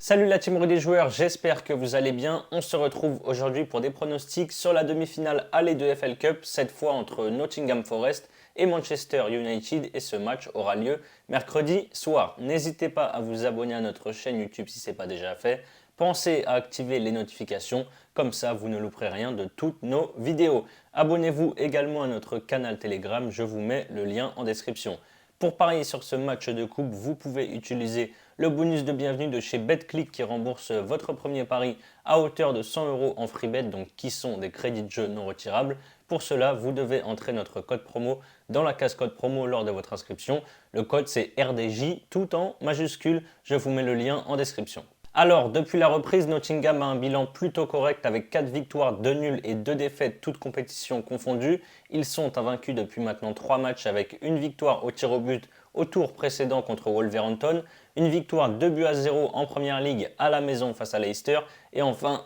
Salut la team des joueurs, j'espère que vous allez bien. On se retrouve aujourd'hui pour des pronostics sur la demi-finale aller de FL Cup, cette fois entre Nottingham Forest et Manchester United, et ce match aura lieu mercredi soir. N'hésitez pas à vous abonner à notre chaîne YouTube si ce n'est pas déjà fait. Pensez à activer les notifications, comme ça vous ne louperez rien de toutes nos vidéos. Abonnez-vous également à notre canal Telegram, je vous mets le lien en description. Pour parier sur ce match de coupe, vous pouvez utiliser le bonus de bienvenue de chez BetClick qui rembourse votre premier pari à hauteur de 100 € en free bet, donc qui sont des crédits de jeu non retirables. Pour cela, vous devez entrer notre code promo dans la case code promo lors de votre inscription. Le code c'est RDJ tout en majuscule, je vous mets le lien en description. Alors, depuis la reprise, Nottingham a un bilan plutôt correct avec 4 victoires, 2 nuls et 2 défaites, toutes compétitions confondues. Ils sont invaincus depuis maintenant 3 matchs avec une victoire au tir au but au tour précédent contre Wolverhampton, une victoire 2-0 en Première Ligue à la maison face à Leicester et enfin,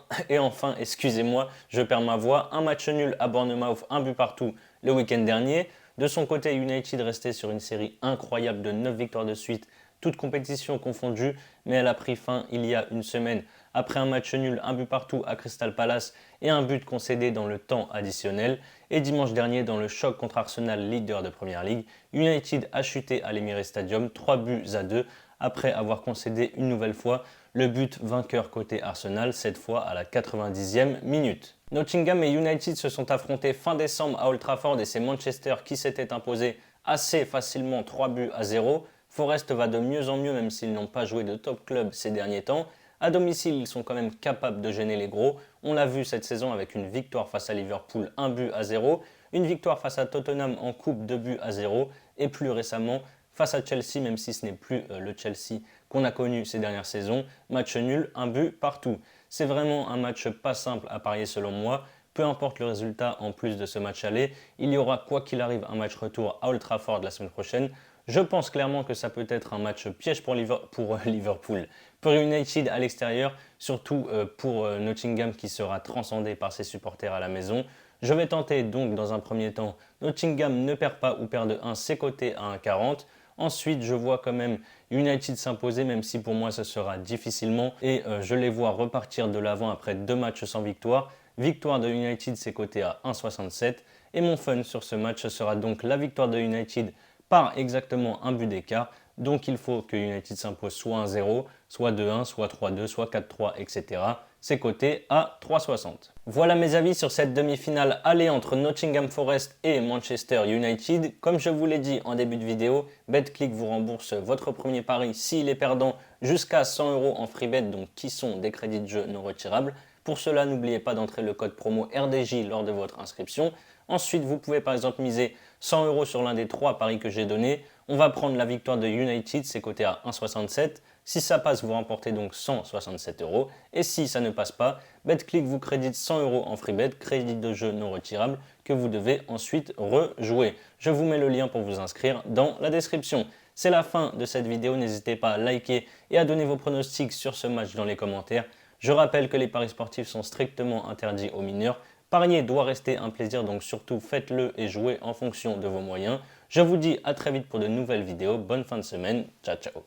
excusez-moi, je perds ma voix, un match nul à Bournemouth, un but partout le week-end dernier. De son côté, United restait sur une série incroyable de 9 victoires de suite, toutes compétitions confondues, mais elle a pris fin il y a une semaine après un match nul, un but partout à Crystal Palace et un but concédé dans le temps additionnel. Et dimanche dernier, dans le choc contre Arsenal, leader de Première Ligue, United a chuté à l'Emirates Stadium 3-2 après avoir concédé une nouvelle fois le but vainqueur côté Arsenal, cette fois à la 90e minute. Nottingham et United se sont affrontés fin décembre à Old Trafford et c'est Manchester qui s'était imposé assez facilement 3-0. Forest va de mieux en mieux même s'ils n'ont pas joué de top club ces derniers temps. À domicile, ils sont quand même capables de gêner les gros. On l'a vu cette saison avec une victoire face à Liverpool 1-0, une victoire face à Tottenham en coupe 2-0 et plus récemment face à Chelsea, même si ce n'est plus le Chelsea qu'on a connu ces dernières saisons. Match nul, un but partout. C'est vraiment un match pas simple à parier selon moi. Peu importe le résultat en plus de ce match aller, il y aura quoi qu'il arrive un match retour à Old Trafford la semaine prochaine. Je pense clairement que ça peut être un match piège pour Liverpool, pour United à l'extérieur, surtout pour Nottingham qui sera transcendé par ses supporters à la maison. Je vais tenter donc dans un premier temps, Nottingham ne perd pas ou perd de 1, c'est coté à 1,40. Ensuite, je vois quand même United s'imposer, même si pour moi ce sera difficilement. Et je les vois repartir de l'avant après 2 matchs sans victoire. Victoire de United, c'est coté à 1,67. Et mon fun sur ce match sera donc la victoire de United par exactement un but d'écart. Donc il faut que United s'impose soit 1-0, soit 2-1, soit 3-2, soit 4-3, etc. C'est coté à 3,60. Voilà mes avis sur cette demi-finale aller entre Nottingham Forest et Manchester United. Comme je vous l'ai dit en début de vidéo, BetClick vous rembourse votre premier pari s'il est perdant jusqu'à 100 € en free bet, donc qui sont des crédits de jeu non retirables. Pour cela, n'oubliez pas d'entrer le code promo RDJ lors de votre inscription. Ensuite, vous pouvez par exemple miser 100 € sur l'un des 3 paris que j'ai donnés. On va prendre la victoire de United, c'est coté à 1,67. Si ça passe, vous remportez donc 167 €. Et si ça ne passe pas, BetClick vous crédite 100 € en free bet, crédit de jeu non retirable, que vous devez ensuite rejouer. Je vous mets le lien pour vous inscrire dans la description. C'est la fin de cette vidéo, n'hésitez pas à liker et à donner vos pronostics sur ce match dans les commentaires. Je rappelle que les paris sportifs sont strictement interdits aux mineurs. Parier doit rester un plaisir, donc surtout faites-le et jouez en fonction de vos moyens. Je vous dis à très vite pour de nouvelles vidéos. Bonne fin de semaine. Ciao, ciao.